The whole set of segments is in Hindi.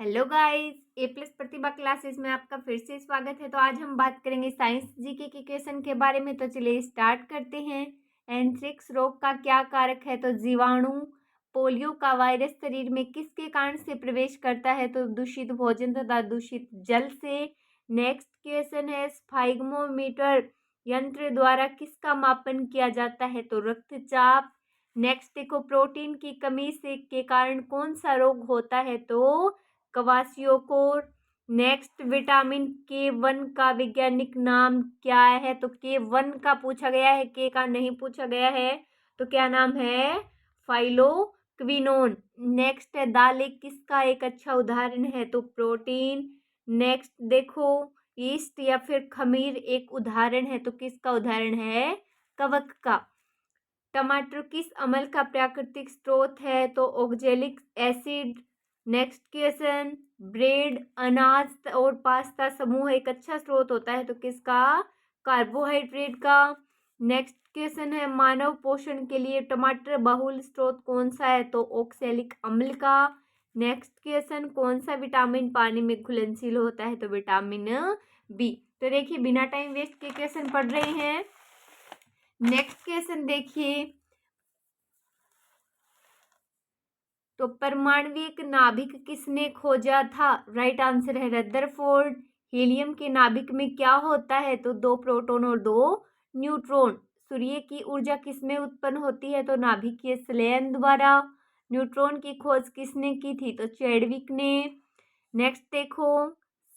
हेलो गाइस, ए प्लस प्रतिभा क्लासेस में आपका फिर से स्वागत है। तो आज हम बात करेंगे साइंस जीके के क्वेश्चन के बारे में। तो चलिए स्टार्ट करते हैं। एंथ्रेक्स रोग का क्या कारक है? तो जीवाणु। पोलियो का वायरस शरीर में किसके कारण से प्रवेश करता है? तो दूषित भोजन तथा दूषित जल से। नेक्स्ट क्वेश्चन है, स्फाइग्मोमीटर यंत्र द्वारा किसका मापन किया जाता है? तो रक्तचाप। नेक्स्ट देखो, प्रोटीन की कमी से के कारण कौन सा रोग होता है? तो क्वाशियोकोर। नेक्स्ट, विटामिन K1 का वैज्ञानिक नाम क्या है? तो K1 का पूछा गया है, K का नहीं पूछा गया है। तो क्या नाम है? फाइलोक्विनोन। नेक्स्ट है, दाल किसका एक अच्छा उदाहरण है? तो प्रोटीन। नेक्स्ट देखो, ईस्ट या फिर खमीर एक उदाहरण है, तो किसका उदाहरण है? कवक का। टमाटर किस अम्ल का प्राकृतिक स्रोत है? तो oxalic acid. Next question, bread, अनाज और पास्ता समूह एक अच्छा स्रोत होता है, तो किसका? कार्बोहाइड्रेट का। नेक्स्ट क्वेश्चन है, मानव पोषण के लिए टमाटर बहुल स्रोत कौन सा है? तो ऑक्सैलिक अम्ल का। नेक्स्ट क्वेश्चन, कौन सा विटामिन पानी में घुलनशील होता है? तो विटामिन बी। तो देखिए, बिना टाइम वेस्ट के क्वेश्चन पढ़ रहे हैं। नेक्स्ट क्वेश्चन देखिए, तो परमाणविक नाभिक किसने खोजा था? राइट आंसर है रदरफोर्ड। हीलियम के नाभिक में क्या होता है? तो 2 प्रोटॉन और 2 न्यूट्रॉन। सूर्य की ऊर्जा किसमें उत्पन्न होती है? तो नाभिकीय संलयन द्वारा। न्यूट्रॉन की खोज किसने की थी? तो चैडविक ने। नेक्स्ट देखो,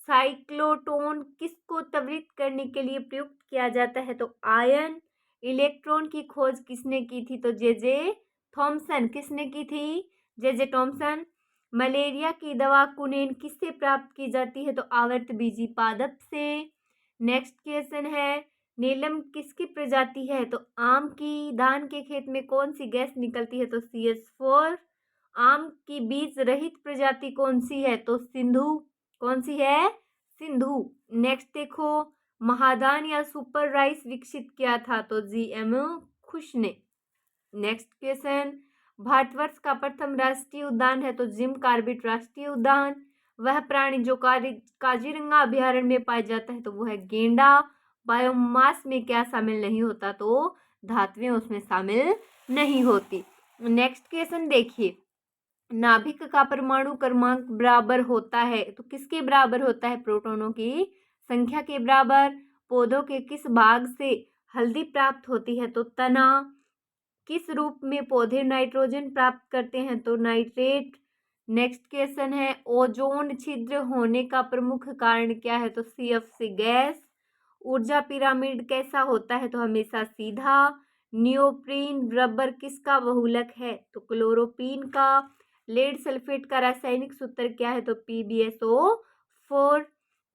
साइक्लोटोन किसको त्वरित करने के लिए प्रयुक्त किया जाता है? तो आयन। इलेक्ट्रॉन की खोज किसने की थी? तो जे थॉमसन। किसने की थी? J Thomson. मलेरिया की दवा कुनेन किससे प्राप्त की जाती है? तो आवर्तबीजी पादप से। नेक्स्ट क्वेश्चन है, नीलम किसकी प्रजाति है? तो आम की। धान के खेत में कौन सी गैस निकलती है? तो CH4। आम की बीज रहित प्रजाति कौन सी है? तो सिंधु। कौन सी है? सिंधु। नेक्स्ट देखो, महादान या सुपर राइस विकसित किया था? तो GM खुश ने। नेक्स्ट क्वेश्चन, भारतवर्ष का प्रथम राष्ट्रीय उद्यान है? तो जिम कॉर्बेट राष्ट्रीय उद्यान। वह प्राणी जो काजीरंगा अभयारण्य में पाया जाता है? तो वो है गेंडा। बायोमास में क्या शामिल नहीं होता? तो धातुएं उसमें शामिल नहीं होती। नेक्स्ट क्वेश्चन देखिए, नाभिक का परमाणु क्रमांक बराबर होता है? तो किसके बराबर होता है? प्रोटॉनों की संख्या के बराबर। पौधों के किस भाग से हल्दी प्राप्त होती है? तो तना। किस रूप में पौधे नाइट्रोजन प्राप्त करते हैं? तो नाइट्रेट। नेक्स्ट क्वेश्चन है, ओजोन छिद्र होने का प्रमुख कारण क्या है? तो CFC गैस। ऊर्जा पिरामिड कैसा होता है? तो हमेशा सीधा। नियोप्रीन रबर किसका बहुलक है? तो क्लोरोपीन का। लेड सल्फेट का रासायनिक सूत्र क्या है? तो PbSO4।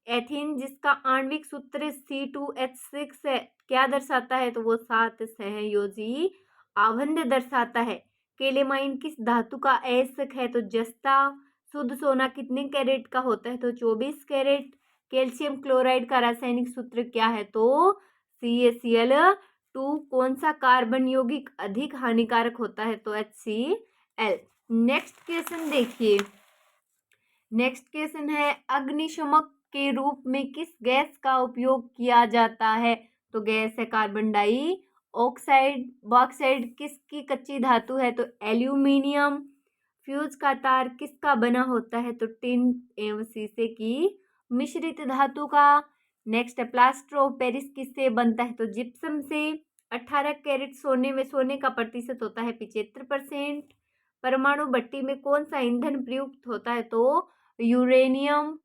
एथीन जिसका आणविक सूत्र C2H6 है, क्या दर्शाता है? तो वो 7 सहयोजी आबंध दर्शाता है। केलेमाइन किस धातु का अयस्क है? तो जस्ता। शुद्ध सोना कितने कैरेट का होता है? तो 24 कैरेट। कैल्शियम क्लोराइड का रासायनिक सूत्र क्या है? तो CaCl2। कौन सा कार्बन यौगिक अधिक हानिकारक होता है? तो HCl। नेक्स्ट क्वेश्चन देखिए, नेक्स्ट क्वेश्चन है, अग्निशमक के रूप में किस गैस का उपयोग किया जाता है? तो गैस है कार्बन डाइऑक्साइड। बॉक्साइड किसकी कच्ची धातु है? तो एल्यूमिनियम। फ्यूज का तार किसका बना होता है? तो टिन एवं शीशे की मिश्रित धातु का। नेक्स्ट है, प्लास्टर ऑफ पेरिस किससे बनता है? तो जिप्सम से। 18 कैरेट सोने में सोने का प्रतिशत होता है 75%। परमाणु भट्टी में कौन सा ईंधन प्रयुक्त होता है? तो यूरेनियम।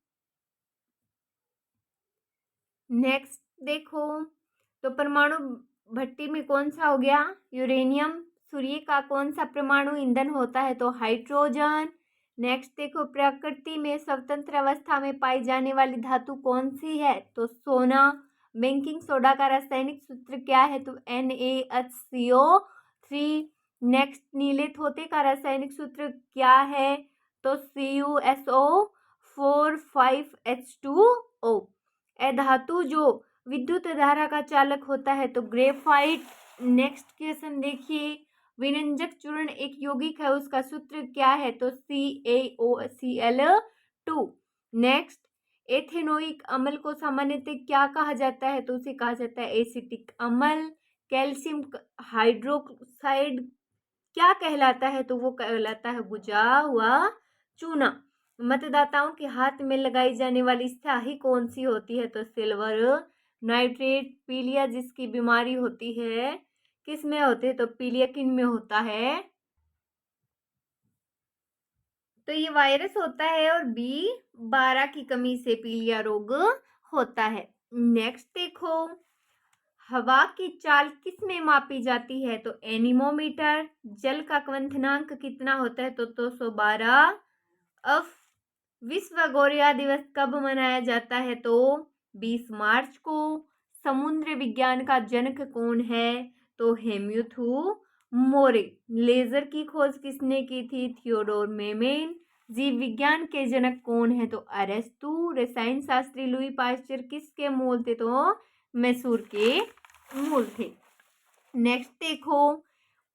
नेक्स्ट देखो, तो परमाणु भट्टी में कौन सा हो गया? यूरेनियम। सूर्य का कौन सा परमाणु ईंधन होता है? तो हाइड्रोजन। नेक्स्ट देखो, प्रकृति में स्वतंत्र अवस्था में पाई जाने वाली धातु कौन सी है? तो सोना। बेकिंग सोडा का रासायनिक सूत्र क्या है? तो NaHCO3। नेक्स्ट, नीले थोते का रासायनिक सूत्र क्या है? तो CuSO4 5H2O। धातु जो विद्युत धारा का चालक होता है? तो ग्रेफाइट। नेक्स्ट क्वेश्चन देखिए, विनंजक चूर्ण एक यौगिक है, उसका सूत्र क्या है? तो CaOCl2। 2। नेक्स्ट, एथेनोइक अम्ल को सामान्यतः क्या कहा जाता है? तो उसे कहा जाता है एसिटिक अम्ल। कैल्शियम हाइड्रोक्साइड क्या कहलाता है? तो वो कहलाता है बुझा हुआ चूना। मतदाताओं के हाथ में लगाई जाने वाली स्याही कौन सी होती है? तो सिल्वर नाइट्रेट। पीलिया जिसकी बीमारी होती है किस में होते हैं? तो पीलिया किन में होता है? तो ये वायरस होता है और B12 की कमी से पीलिया रोग होता है। नेक्स्ट देखो, हवा की चाल किस में मापी जाती है? तो एनीमोमीटर। जल का क्वथनांक कितना होता है? तो 212 अफ। विश्व गौरैया दिवस कब मनाया जाता है? तो 20 मार्च को। समुद्र विज्ञान का जनक कौन है? तो हेम्युथु मोरे। लेजर की खोज किसने की थी? थियोडोर मेमेन। जीव विज्ञान के जनक कौन है? तो अरस्तु। रसायन शास्त्री लुई पाश्चर किसके मूल थे? तो मैसूर के मूल थे। नेक्स्ट देखो,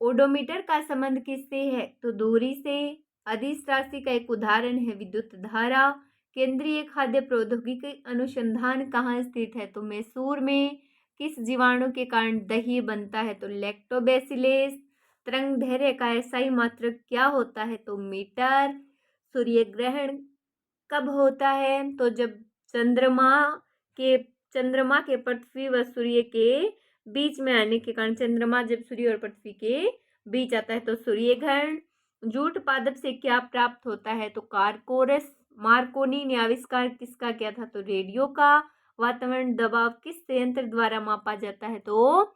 ओडोमीटर का संबंध किससे है? तो दूरी से। अदिश राशि का एक उदाहरण है विद्युत धारा। केंद्रीय खाद्य प्रौद्योगिकी अनुसंधान कहाँ स्थित है? तो मैसूर में। किस जीवाणु के कारण दही बनता है? तो लैक्टोबैसिलस। तरंग दैर्घ्य का एसआई मात्रक क्या होता है? तो मीटर। सूर्य ग्रहण कब होता है? तो जब चंद्रमा के पृथ्वी व सूर्य के बीच में आने के कारण, चंद्रमा जब सूर्य और पृथ्वी के बीच आता है तो सूर्य ग्रहण। जूट पादप से क्या प्राप्त होता है? तो कारकोरस। मार्कोनी ने आविष्कार किसका किया था? तो रेडियो का। वातावरण दबाव किस संयंत्र द्वारा मापा जाता है? तो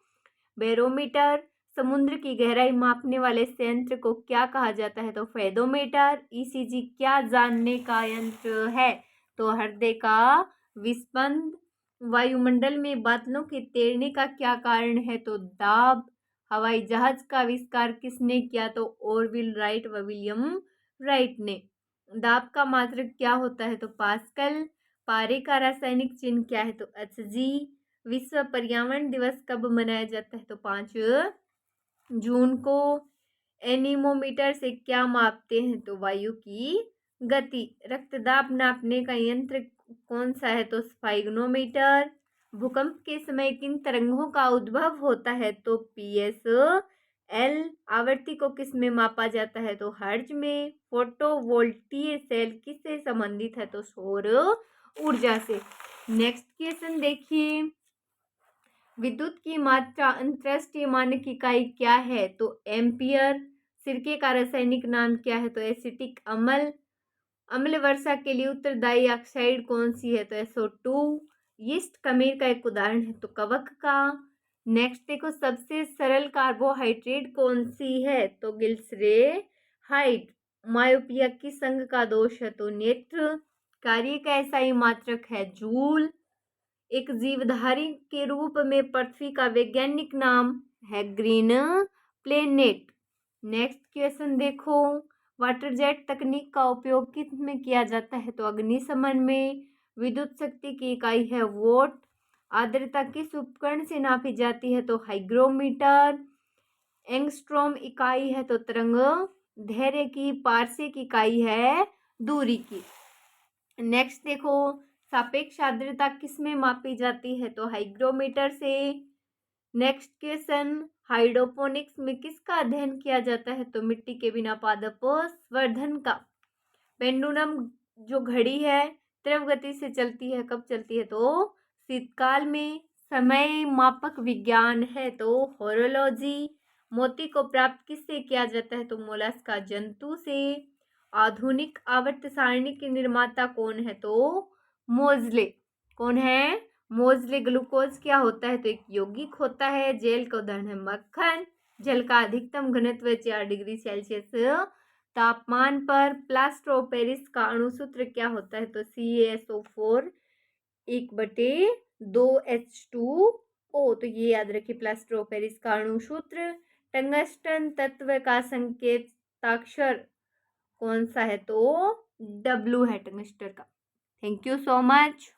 बैरोमीटर। समुद्र की गहराई मापने वाले संयंत्र को क्या कहा जाता है? तो फेदोमीटर। ईसीजी क्या जानने का यंत्र है? तो हृदय का विस्पंद। वायुमंडल में बादलों के तैरने का क्या कारण है? तो दाब। हवाई जहाज का आविष्कार किसने किया? तो ऑरविल राइट व विलियम राइट ने। दाब का मात्रक क्या होता है? तो पास्कल। पारे का रासायनिक चिन्ह क्या है? तो Hg। विश्व पर्यावरण दिवस कब मनाया जाता है? तो 5 जून को। एनीमोमीटर से क्या मापते हैं? तो वायु की गति। रक्तदाब नापने का यंत्र कौन सा है? तो स्फाइग्नोमीटर। भूकंप के समय किन तरंगों का उद्भव होता है? तो PSL। आवृत्ति को किस में मापा जाता है? तो हर्ट्ज में। फोटोवोल्टीय सेल किससे संबंधित है? तो सौर ऊर्जा से। नेक्स्ट क्वेश्चन देखिए, विद्युत की मात्रा अंतरराष्ट्रीय मानक इकाई क्या है? तो एम्पियर। सिरके का रासायनिक नाम क्या है? तो एसिटिक अम्ल। अम्ल वर्षा के लिए उत्तरदायी ऑक्साइड कौन सी है? तो SO2। यीस्ट खमीर का एक उदाहरण है तो कवक का। नेक्स्ट देखो, सबसे सरल कार्बोहाइड्रेट कौन सी है? तो ग्लिसरेराइड। मायोपिया किस अंग का दोष है? तो नेत्र। कार्य का एसआई मात्रक है जूल। एक जीवधारी के रूप में पृथ्वी का वैज्ञानिक नाम है ग्रीन प्लेनेट। नेक्स्ट क्वेश्चन देखो, वाटर जेट तकनीक का उपयोग किस में किया जाता है? तो अग्निशमन में। विद्युत शक्ति की इकाई है वोट। आर्द्रता किस उपकरण से नापी जाती है? तो हाइग्रोमीटर। एंगस्ट्रॉम इकाई है तो तरंग दैर्घ्य की। पारसेक इकाई है दूरी की। नेक्स्ट देखो, सापेक्ष आर्द्रता किस में मापी जाती है? तो हाइग्रोमीटर से। नेक्स्ट क्वेश्चन, हाइड्रोपोनिक्स में किसका अध्ययन किया जाता है? तो मिट्टी के बिना पादप संवर्धन का। पेंडुलम जो घड़ी है तीव्र गति से चलती है, कब चलती है? तो शीतकाल में। समय मापक विज्ञान है तो होरोलॉजी। मोती को प्राप्त किससे किया जाता है? तो मोलस्का जंतु से। आधुनिक आवर्त सारणी के निर्माता कौन है? तो मोज़ले। कौन है? मोज़ले। ग्लूकोज क्या होता है? तो एक यौगिक होता है। जेल का उदाहरण है मक्खन। जल का अधिकतम घनत्व 4 डिग्री सेल्सियस तापमान पर। प्लास्टर ऑफ पेरिस का अणुसूत्र क्या होता है? तो CaSO4 1/2H2O। तो ये याद रखिए, प्लास्टर ऑफ पेरिस का अणुसूत्र। टंगस्टन तत्व का संकेताक्षर कौन सा है? तो W है टंगस्टर का। Thank you so much.